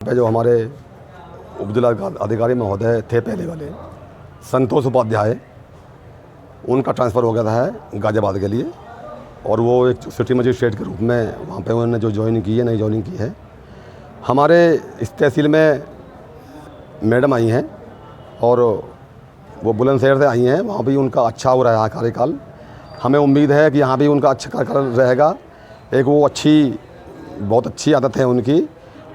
पे जो हमारे उपजिला अधिकारी महोदय थे पहले वाले संतोष उपाध्याय, उनका ट्रांसफ़र हो गया है गाज़ियाबाद के लिए और वो एक सिटी मजिस्ट्रेट के रूप में वहाँ पे उन्होंने जो ज्वाइनिंग की है, नई ज्वाइनिंग की है। हमारे इस तहसील में मैडम आई हैं और वो बुलंदशहर से आई हैं, वहाँ भी उनका अच्छा हो रहा है कार्यकाल। हमें उम्मीद है कि यहाँ भी उनका अच्छा कार्यकाल रहेगा। एक वो बहुत अच्छी आदत है उनकी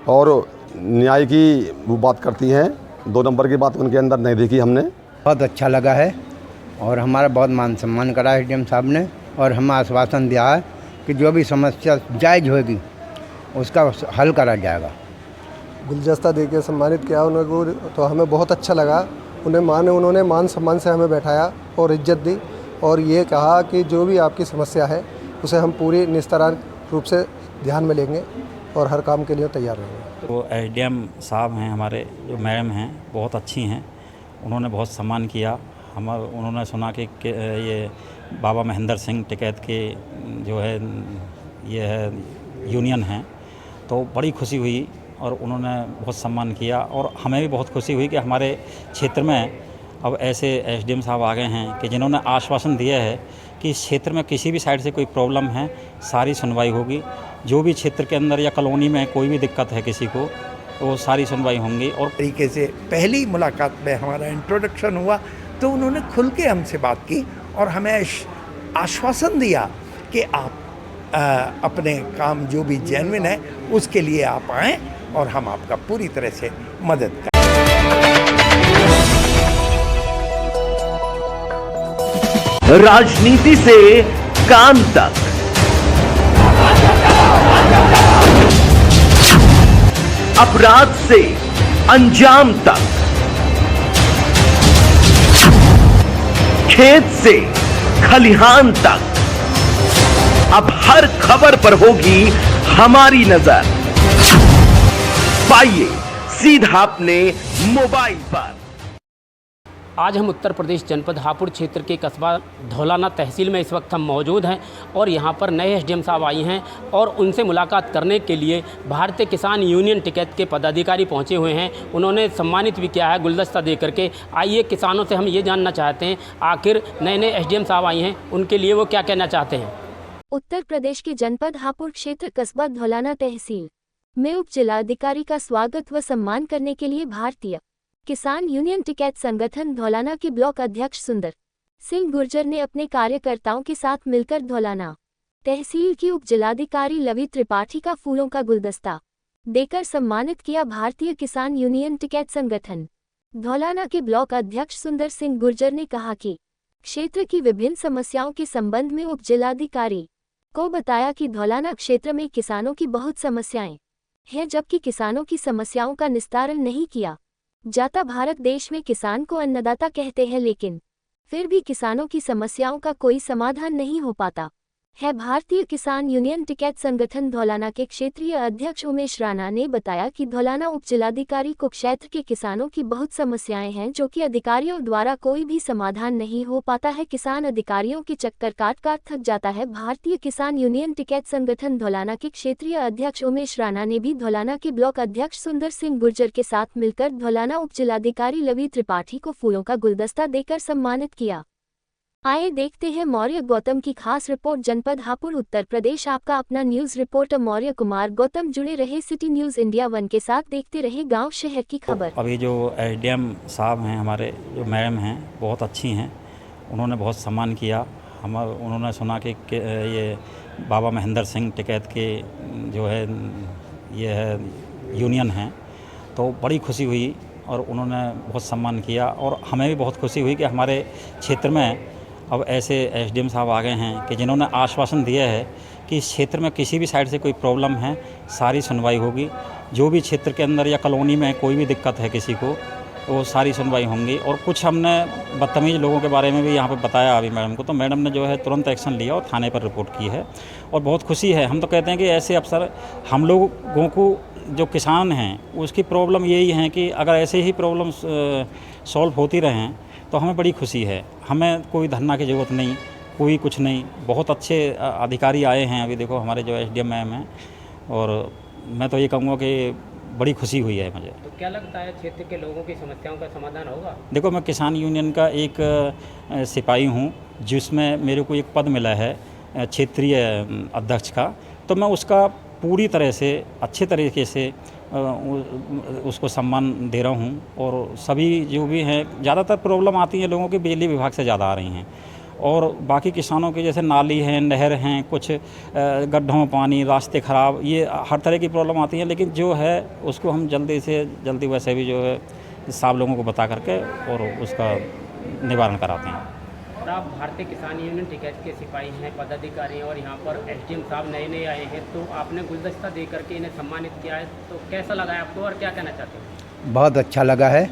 और न्याय की वो बात करती हैं। 2 नंबर की बात उनके अंदर नहीं देखी हमने। बहुत अच्छा लगा है और हमारा बहुत मान सम्मान करा है डीएम साहब ने और हमें आश्वासन दिया है कि जो भी समस्या जायज़ होगी उसका हल करा जाएगा। गुलदस्ता देके सम्मानित किया उनको, तो हमें बहुत अच्छा लगा। उन्होंने मान सम्मान से हमें बैठाया और इज्जत दी और ये कहा कि जो भी आपकी समस्या है उसे हम पूरी निस्तारण रूप से ध्यान में लेंगे और हर काम के लिए तैयार रहेंगे। तो एसडीएम साहब हैं हमारे, जो मैडम हैं बहुत अच्छी हैं, उन्होंने बहुत सम्मान किया। उन्होंने सुना कि ये बाबा महेंद्र सिंह टिकैत के जो है ये है यूनियन हैं, तो बड़ी खुशी हुई और उन्होंने बहुत सम्मान किया और हमें भी बहुत खुशी हुई कि हमारे क्षेत्र में अब ऐसे एसडीएम साहब आ गए हैं कि जिन्होंने आश्वासन दिया है कि इस क्षेत्र में किसी भी साइड से कोई प्रॉब्लम है सारी सुनवाई होगी। जो भी क्षेत्र के अंदर या कॉलोनी में कोई भी दिक्कत है किसी को तो सारी सुनवाई होंगी। और तरीके से पहली मुलाकात में हमारा इंट्रोडक्शन हुआ तो उन्होंने खुल के हमसे बात की और हमें आश्वासन दिया कि आप अपने काम जो भी जेन्युइन है उसके लिए आप आएँ और हम आपका पूरी तरह से मदद करें। राजनीति से काम तक, अपराध से अंजाम तक, खेत से खलिहान तक, अब हर खबर पर होगी हमारी नजर। पाइए सीधा अपने मोबाइल पर। आज हम उत्तर प्रदेश जनपद हापुड़ क्षेत्र के कस्बा धौलाना तहसील में इस वक्त हम मौजूद हैं और यहाँ पर नए एसडीएम साहब आई हैं और उनसे मुलाकात करने के लिए भारतीय किसान यूनियन टिकैत के पदाधिकारी पहुँचे हुए हैं। उन्होंने सम्मानित भी किया है गुलदस्ता दे करके। आइए किसानों से हम ये जानना चाहते हैं आखिर नए एसडीएम साहब आई हैं, उनके लिए वो क्या कहना चाहते हैं। उत्तर प्रदेश के जनपद हापुड़ क्षेत्र कस्बा धौलाना तहसील में उप जिलाधिकारी का स्वागत व सम्मान करने के लिए भारतीय किसान यूनियन टिकैत संगठन धौलाना के ब्लॉक अध्यक्ष सुंदर सिंह गुर्जर ने अपने कार्यकर्ताओं के साथ मिलकर धौलाना तहसील की उप जिलाधिकारी लवी त्रिपाठी का फूलों का गुलदस्ता देकर सम्मानित किया। भारतीय किसान यूनियन टिकैत संगठन धौलाना के ब्लॉक अध्यक्ष सुंदर सिंह गुर्जर ने कहा कि क्षेत्र की विभिन्न समस्याओं के संबंध में उप जिलाधिकारी को बताया कि धौलाना क्षेत्र में किसानों की बहुत समस्याएं हैं, जबकि किसानों की समस्याओं का निस्तारण नहीं किया जाता। भारत देश में किसान को अन्नदाता कहते हैं, लेकिन फिर भी किसानों की समस्याओं का कोई समाधान नहीं हो पाता है। भारतीय किसान यूनियन टिकैत संगठन धौलाना के क्षेत्रीय अध्यक्ष उमेश राणा ने बताया कि धौलाना उप जिलाधिकारी को क्षेत्र के किसानों की बहुत समस्याएं हैं जो कि अधिकारियों द्वारा कोई भी समाधान नहीं हो पाता है। किसान अधिकारियों के चक्कर काट थक जाता है। भारतीय किसान यूनियन टिकैत संगठन धौलाना के क्षेत्रीय अध्यक्ष उमेश राणा ने भी धौलाना के ब्लॉक अध्यक्ष सुंदर सिंह गुर्जर के साथ मिलकर धौलाना उप जिलाधिकारी लवी त्रिपाठी को फूलों का गुलदस्ता देकर सम्मानित किया। आइए देखते हैं मौर्य गौतम की खास रिपोर्ट। जनपद हापुड़ उत्तर प्रदेश, आपका अपना न्यूज रिपोर्टर मौर्य कुमार गौतम जुड़े रहे सिटी न्यूज इंडिया 1 के साथ, देखते रहे गांव शहर की खबर। अभी जो एसडीएम साहब हैं हमारे, जो मैडम हैं बहुत अच्छी हैं, उन्होंने बहुत सम्मान किया। उन्होंने सुना कि ये बाबा महेंद्र सिंह टिकैत के जो है ये है यूनियन हैं, तो बड़ी खुशी हुई और उन्होंने बहुत सम्मान किया और हमें भी बहुत खुशी हुई कि हमारे क्षेत्र में अब ऐसे एसडीएम साहब आ गए हैं कि जिन्होंने आश्वासन दिया है कि इस क्षेत्र में किसी भी साइड से कोई प्रॉब्लम है सारी सुनवाई होगी। जो भी क्षेत्र के अंदर या कॉलोनी में कोई भी दिक्कत है किसी को तो सारी सुनवाई होंगी। और कुछ हमने बदतमीज़ लोगों के बारे में भी यहाँ पे बताया अभी मैडम को, तो मैडम ने जो है तुरंत एक्शन लिया और थाने पर रिपोर्ट की है और बहुत खुशी है। हम तो कहते हैं कि ऐसे अफसर हम लोगों को, जो किसान हैं उसकी प्रॉब्लम यही है कि अगर ऐसे ही प्रॉब्लम सॉल्व होती रहें तो हमें बड़ी खुशी है। हमें कोई धरना की ज़रूरत नहीं, कोई कुछ नहीं। बहुत अच्छे अधिकारी आए हैं अभी, देखो हमारे जो एसडीएम मैम हैं, और मैं तो ये कहूँगा कि बड़ी खुशी हुई है मुझे। तो क्या लगता है क्षेत्र के लोगों की समस्याओं का समाधान होगा? देखो, मैं किसान यूनियन का एक सिपाही हूँ, जिसमें मेरे को एक पद मिला है क्षेत्रीय अध्यक्ष का, तो मैं उसका पूरी तरह से अच्छे तरीके से उसको सम्मान दे रहा हूँ। और सभी जो भी हैं, ज़्यादातर प्रॉब्लम आती है लोगों की बिजली विभाग से ज़्यादा आ रही हैं, और बाकी किसानों के जैसे नाली हैं, नहर हैं, कुछ गड्ढों में पानी, रास्ते ख़राब, ये हर तरह की प्रॉब्लम आती है। लेकिन जो है उसको हम जल्दी से जल्दी वैसे भी जो है सब लोगों को बता करके और उसका निवारण कराते हैं। और आप भारतीय किसान यूनियन टिकैत के सिपाही हैं, पदाधिकारी हैं, और यहाँ पर एसडीएम साहब नए आए हैं, तो आपने गुलदस्ता दे करके इन्हें सम्मानित किया है, तो कैसा लगा है आपको और क्या कहना चाहते हैं? बहुत अच्छा लगा है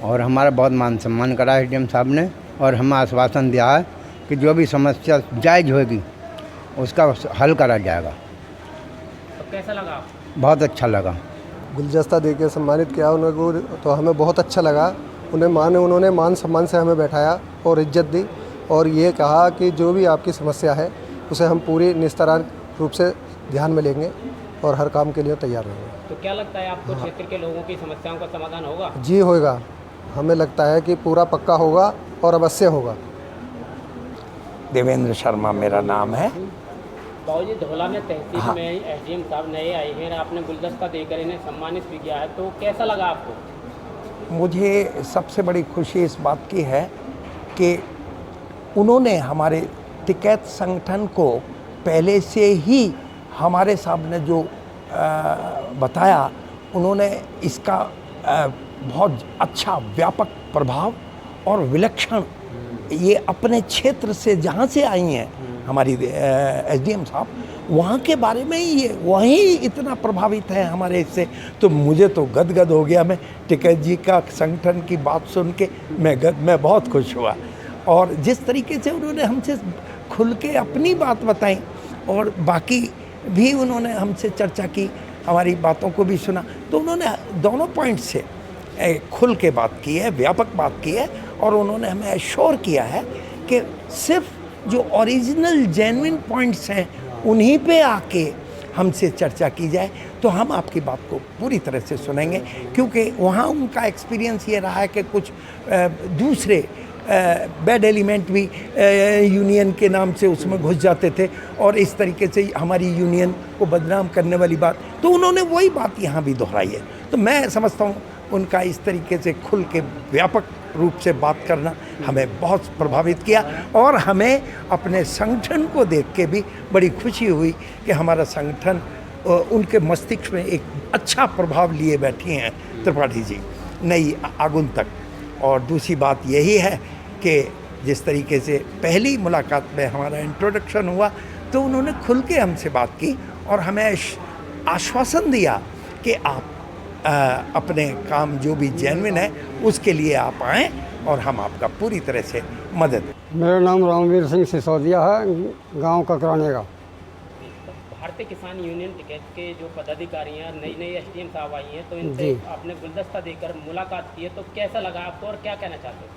और हमारा बहुत मान सम्मान करा है एसडीएम साहब ने, और हमें आश्वासन दिया है कि जो भी समस्या जायज़ होगी उसका हल करा जाएगा। तो कैसा लगा आपको? बहुत अच्छा लगा। गुलदस्ता दे के सम्मानित किया उनको, तो हमें बहुत अच्छा लगा। उन्होंने मान सम्मान से हमें बैठाया और इज्जत दी, और ये कहा कि जो भी आपकी समस्या है उसे हम पूरी निस्तारण रूप से ध्यान में लेंगे और हर काम के लिए तैयार रहेंगे। तो क्या लगता है आपको क्षेत्र के लोगों की समस्याओं का समाधान होगा? जी होगा, हमें लगता है कि पूरा पक्का होगा और अवश्य होगा। देवेंद्र शर्मा मेरा नाम है। बाबूजी, धौलाना तहसील में एसडीएम साहब नए आए हैं, आपने गुलदस्ता देकर इन्हें सम्मानित भी किया है, तो कैसा लगा आपको? मुझे सबसे बड़ी खुशी इस बात की है कि उन्होंने हमारे टिकैत संगठन को पहले से ही हमारे सामने जो बताया, उन्होंने इसका बहुत अच्छा व्यापक प्रभाव और विलक्षण, ये अपने क्षेत्र से जहाँ से आई हैं हमारी एसडीएम साहब, वहाँ के बारे में ही ये वहीं इतना प्रभावित है हमारे इससे। तो मुझे तो गदगद हो गया। मैं टिकैत जी का संगठन की बात सुन के मैं बहुत खुश हुआ, और जिस तरीके से उन्होंने हमसे खुल के अपनी बात बताई और बाकी भी उन्होंने हमसे चर्चा की, हमारी बातों को भी सुना, तो उन्होंने दोनों पॉइंट से खुल के बात की है, व्यापक बात की है, और उन्होंने हमें एश्योर किया है कि सिर्फ जो ओरिजिनल जेन्युइन पॉइंट्स हैं उन्हीं पे आके हमसे चर्चा की जाए, तो हम आपकी बात को पूरी तरह से सुनेंगे। क्योंकि वहाँ उनका एक्सपीरियंस ये रहा है कि कुछ दूसरे बैड एलिमेंट भी यूनियन के नाम से उसमें घुस जाते थे, और इस तरीके से हमारी यूनियन को बदनाम करने वाली बात, तो उन्होंने वही बात यहाँ भी दोहराई है। तो मैं समझता हूँ उनका इस तरीके से खुल के व्यापक रूप से बात करना हमें बहुत प्रभावित किया, और हमें अपने संगठन को देख के भी बड़ी खुशी हुई कि हमारा संगठन उनके मस्तिष्क में एक अच्छा प्रभाव लिए बैठी हैं त्रिपाठी जी नई आगुन तक। और दूसरी बात यही है कि जिस तरीके से पहली मुलाकात में हमारा इंट्रोडक्शन हुआ, तो उन्होंने खुल के हमसे बात की और हमें आश्वासन दिया कि आप अपने काम जो भी जेन्युइन है उसके लिए आप आएँ और हम आपका पूरी तरह से मदद। मेरा नाम रामवीर सिंह सिसोदिया है, गांव ककराने का। भारतीय किसान यूनियन टिकैत के जो पदाधिकारी हैं, नई एसडीएम साहब आई हैं, तो इनसे आपने गुलदस्ता देकर मुलाकात की है, तो कैसा लगा आपको और क्या कहना चाहते हो?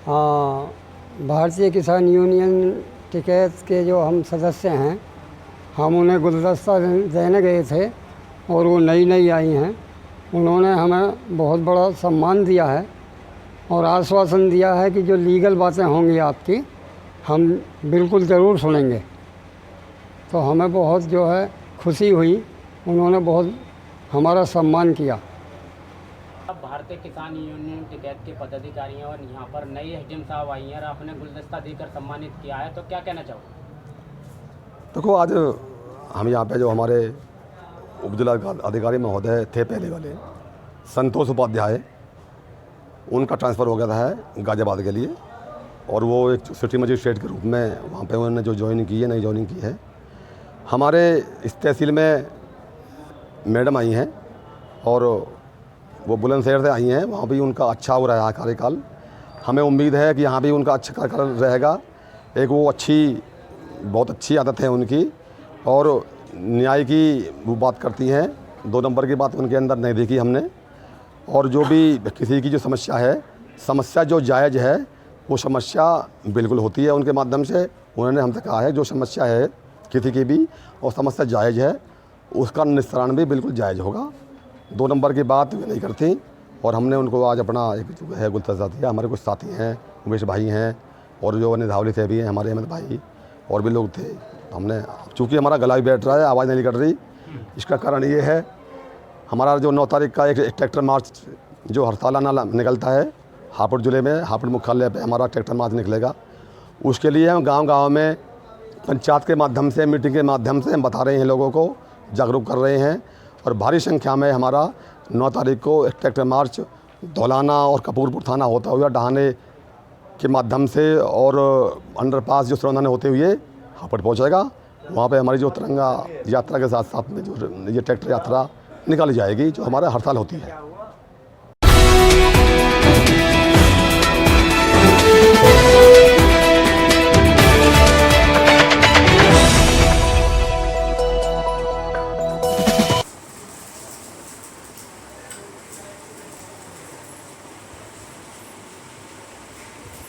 हाँ, भारतीय किसान यूनियन टिकैत के जो हम सदस्य हैं, हम उन्हें गुलदस्ता देने गए थे और वो नई आई हैं। उन्होंने हमें बहुत बड़ा सम्मान दिया है और आश्वासन दिया है कि जो लीगल बातें होंगी आपकी, हम बिल्कुल ज़रूर सुनेंगे। तो हमें बहुत जो है खुशी हुई, उन्होंने बहुत हमारा सम्मान किया। अब भारतीय किसान यूनियन टिकैत के पदाधिकारी हैं और यहाँ पर नई एसडीएम साहब आई हैं और आपने गुलदस्ता देकर सम्मानित किया है, तो क्या कहना चाहोगे? देखो, आज हम यहाँ पे जो हमारे उपजिला अधिकारी महोदय थे पहले वाले, संतोष उपाध्याय, उनका ट्रांसफ़र हो गया है गाज़ियाबाद के लिए, और वो एक सिटी मजिस्ट्रेट के रूप में वहाँ पे उन्होंने जो ज्वाइनिंग की है, नई ज्वाइनिंग की है। हमारे इस तहसील में मैडम आई हैं और वो बुलंदशहर से आई हैं, वहाँ भी उनका अच्छा हो रहा है कार्यकाल। हमें उम्मीद है कि यहाँ भी उनका अच्छा कार्यकाल रहेगा। एक वो बहुत अच्छी आदत है उनकी, और न्याय की वो बात करती हैं, 2 नंबर की बात उनके अंदर नहीं देखी हमने। और जो भी किसी की जो समस्या है, समस्या जो जायज़ है वो समस्या बिल्कुल होती है उनके माध्यम से। उन्होंने हमसे कहा है जो समस्या है किसी की भी और समस्या जायज़ है, उसका निस्तारण भी बिल्कुल जायज़ होगा। 2 नंबर की बात वे नहीं करती। और हमने उनको आज अपना एक जो है गुलदस्ता दिया। हमारे कुछ साथी हैं, उमेश भाई हैं और जो निधावली थे भी हैं हमारे अहमद भाई और भी लोग थे। हमने चूँकि हमारा गला भी बैठ रहा है, आवाज़ नहीं निकल रही, इसका कारण ये है हमारा जो 9 तारीख का एक ट्रैक्टर मार्च जो हर सालाना निकलता है हापुड़ ज़िले में, हापुड़ मुख्यालय पे हमारा ट्रैक्टर मार्च निकलेगा। उसके लिए हम गांव-गांव में पंचायत के माध्यम से, मीटिंग के माध्यम से हम बता रहे हैं, लोगों को जागरूक कर रहे हैं। और भारी संख्या में हमारा 9 तारीख को एक ट्रैक्टर मार्च धौलाना और कपूरपुर थाना होता हुआ डहाने के माध्यम से और अंडरपास जो सुरंधाने होते हुए हापुड़ पहुँचेगा। वहाँ पे हमारी जो तिरंगा यात्रा के साथ साथ में जो ये ट्रैक्टर यात्रा निकाली जाएगी, जो हमारे हर साल होती है।